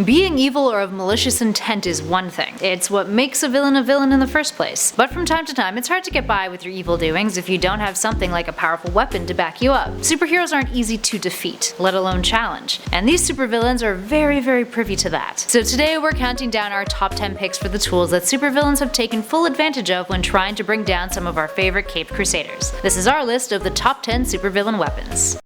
Being evil or of malicious intent is one thing. It's what makes a villain in the first place. But from time to time, it's hard to get by with your evil doings if you don't have something like a powerful weapon to back you up. Superheroes aren't easy to defeat, let alone challenge, and these supervillains are very privy to that. So today we're counting down our top 10 picks for the tools that supervillains have taken full advantage of when trying to bring down some of our favorite caped crusaders. This is our list of the top 10 supervillain weapons.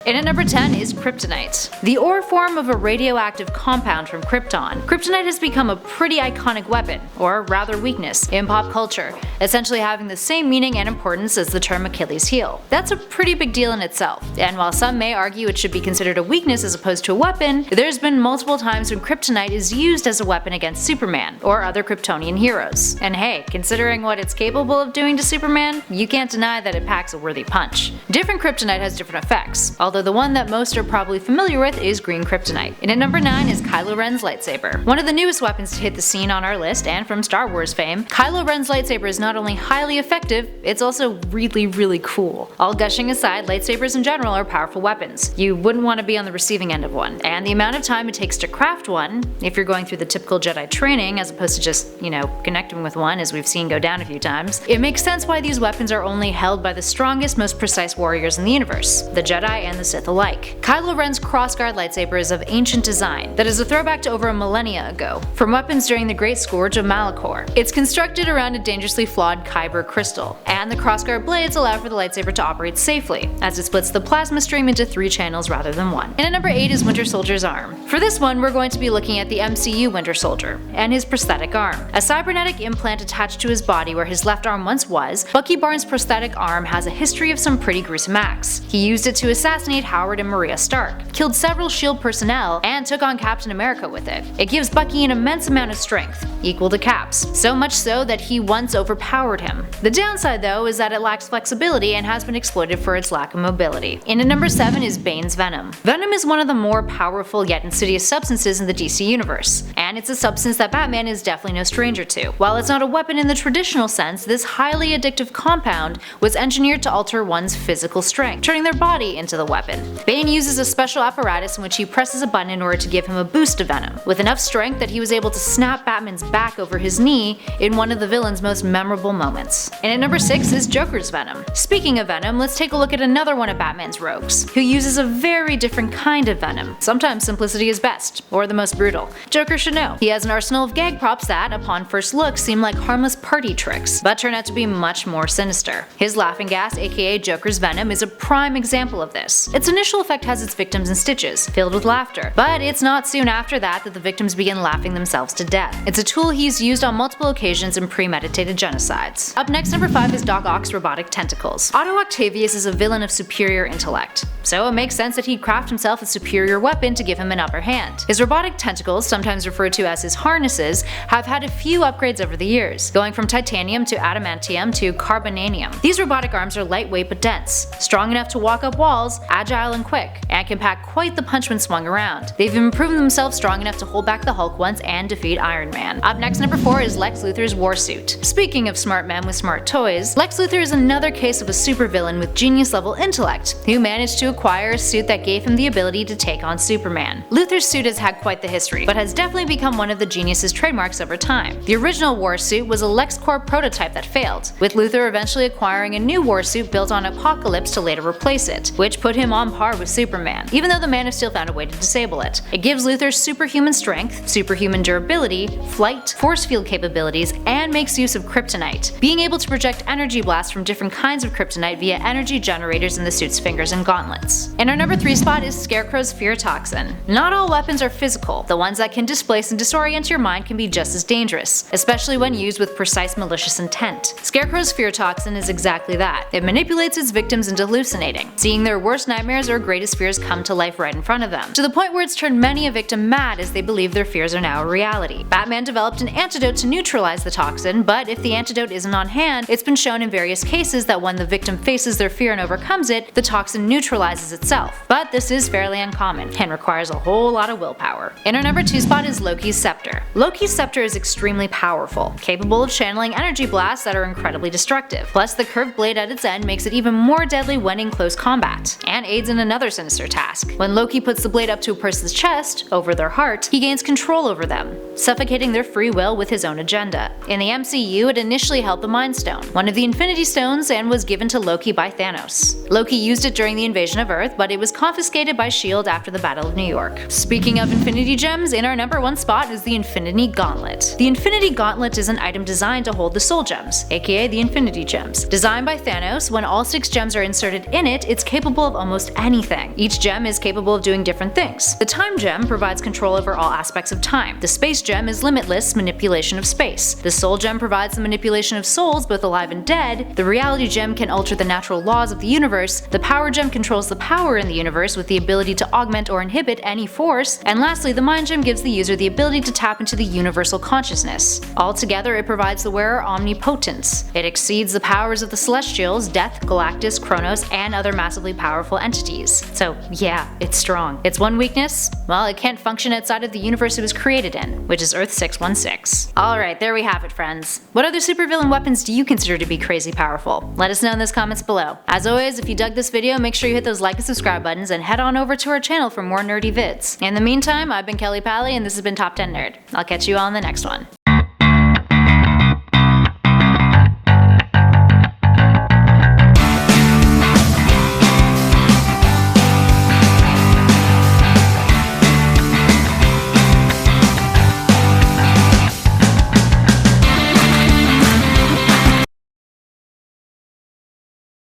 And at number 10 is kryptonite. The ore form of a radioactive compound from Krypton, kryptonite has become a pretty iconic weapon, or rather weakness, in pop culture, essentially having the same meaning and importance as the term Achilles heel. That's a pretty big deal in itself, and while some may argue it should be considered a weakness as opposed to a weapon, there's been multiple times when kryptonite is used as a weapon against Superman, or other Kryptonian heroes. And hey, considering what it's capable of doing to Superman, you can't deny that it packs a worthy punch. Different kryptonite has different effects, although the one that most are probably familiar with is green kryptonite. And at number 9 is KYLO Ren's lightsaber. One of the newest weapons to hit the scene on our list, and from Star Wars fame, KYLO Ren's lightsaber is not only highly effective, it's also really cool. All gushing aside, lightsabers in general are powerful weapons. You wouldn't want to be on the receiving end of one, and the amount of time it takes to craft one, if you're going through the typical Jedi training as opposed to just, connecting with one as we've seen go down a few times, it makes sense why these weapons are only held by the strongest, most precise warriors in the universe, the Jedi and the Sith alike. KYLO Ren's crossguard lightsaber is of ancient design that is a throwback to over a millennia ago, from weapons during the Great Scourge of Malachor. It's constructed around a dangerously flawed kyber crystal, and the crossguard blades allow for the lightsaber to operate safely, as it splits the plasma stream into 3 channels rather than 1. And at number 8 is Winter Soldier's arm. For this one, we're going to be looking at the MCU Winter Soldier, and his prosthetic arm. A cybernetic implant attached to his body where his left arm once was, Bucky Barnes' prosthetic arm has a history of some pretty gruesome acts. He used it to assassinate Howard and Maria Stark, killed several S.H.I.E.L.D. personnel, and took on Captain America with it. It gives Bucky an immense amount of strength, equal to Cap's, so much so that he once overpowered him. The downside though is that it lacks flexibility and has been exploited for its lack of mobility. And at number 7 is BANE'S Venom. Venom is one of the more powerful yet insidious substances in the DC universe, and it's a substance that Batman is definitely no stranger to. While it's not a weapon in the traditional sense, this highly addictive compound was engineered to alter one's physical strength, turning their body into the weapon. Bane uses a special apparatus in which he presses a button in order to give him a boost of venom, with enough strength that he was able to snap Batman's back over his knee in one of the villain's most memorable moments. And at number 6 is Joker's venom. Speaking of venom, let's take a look at another one of Batman's rogues, who uses a very different kind of venom. Sometimes simplicity is best, or the most brutal. Joker should know. He has an arsenal of gag props that, upon first look, seem like harmless party tricks, but turn out to be much more sinister. His laughing gas, aka Joker's venom, is a prime example of this. Its initial effect has its victims in stitches, filled with laughter, but it's not soon after that the victims begin laughing themselves to death. It's a tool he's used on multiple occasions in premeditated genocides. Up next, number 5 is Doc Ock's robotic tentacles. Otto Octavius is a villain of superior intellect, so it makes sense that he'd craft himself a superior weapon to give him an upper hand. His robotic tentacles, sometimes referred to as his harnesses, have had a few upgrades over the years, going from titanium to adamantium to carbonanium. These robotic arms are lightweight but dense, strong enough to walk up walls, agile and quick, and can pack quite the punch when swung around. They've even proven themselves strong enough to hold back the Hulk once and defeat Iron Man. Up next, number 4 is Lex Luthor's WARSUIT. Speaking of smart men with smart toys, Lex Luthor is another case of a supervillain with genius-level intellect, who managed to acquire a suit that gave him the ability to take on Superman. Luthor's suit has had quite the history, but has definitely become one of the genius's trademarks over time. The original WARSUIT was a LexCorp prototype that failed, with Luthor eventually acquiring a new WARSUIT built on Apocalypse to later replace it, which put him on par with Superman, even though the Man of Steel found a way to disable it. It gives Luthor superhuman strength, superhuman durability, flight, force field capabilities, and makes use of kryptonite, being able to project energy blasts from different kinds of kryptonite via energy generators in the suit's fingers and gauntlets. And our number 3 spot is Scarecrow's fear toxin. Not all weapons are physical. The ones that can displace and disorient your mind can be just as dangerous, especially when used with precise malicious intent. Scarecrow's fear toxin is exactly that. It manipulates its victims into hallucinating, seeing their worst nightmares or greatest fears come to life right in front of them, to the point where it's turned many a victim mad as they believe their fears are now a reality. Batman developed an antidote to neutralize the toxin, but if the antidote isn't on hand, it's been shown in various cases that when the victim faces their fear and overcomes it, the toxin neutralizes itself. But this is fairly uncommon, and requires a whole lot of willpower. In our number 2 spot is Loki's scepter. Loki's scepter is extremely powerful, capable of channeling energy blasts that are incredibly destructive. Plus, the curved blade at its end makes it even more deadly when in close combat, and aids in another sinister task. When Loki puts the blade up to a person's chest, over their heart, he gains control over them, suffocating their free will with his own agenda. In the MCU, it initially held the Mind Stone, one of the Infinity Stones, and was given to Loki by Thanos. Loki used it during the invasion of Earth, but it was confiscated by S.H.I.E.L.D. after the Battle of New York. Speaking of Infinity Gems, in our number 1 spot is the Infinity Gauntlet. The Infinity Gauntlet is an item designed to hold the Soul Gems, aka the Infinity Gems. Designed by Thanos, when all 6 gems are inserted in it, it's capable of almost anything. Each gem is capable of doing different things. The Time Gem provides control over all aspects of time. The Space Gem is limitless manipulation of space. The Soul Gem provides the manipulation of souls, both alive and dead. The Reality Gem can alter the natural laws of the universe. The Power Gem controls the power in the universe with the ability to augment or inhibit any force. And lastly, the Mind Gem gives the user the ability to tap into the universal consciousness. Altogether, it provides the wearer omnipotence. It exceeds the powers of the Celestials, Death, Galactus, Kronos, and other massively powerful entities. So yeah, it's strong. Its one weakness? Well, it can't function outside of the universe it was created in, which is Earth 616. Alright, there we have it, friends. What other supervillain weapons do you consider to be crazy powerful? Let us know in those comments below. As always, if you dug this video, make sure you hit those like and subscribe buttons and head on over to our channel for more nerdy vids. In the meantime, I've been Kelly Pally and this has been Top 10 Nerd. I'll catch you all in the next one.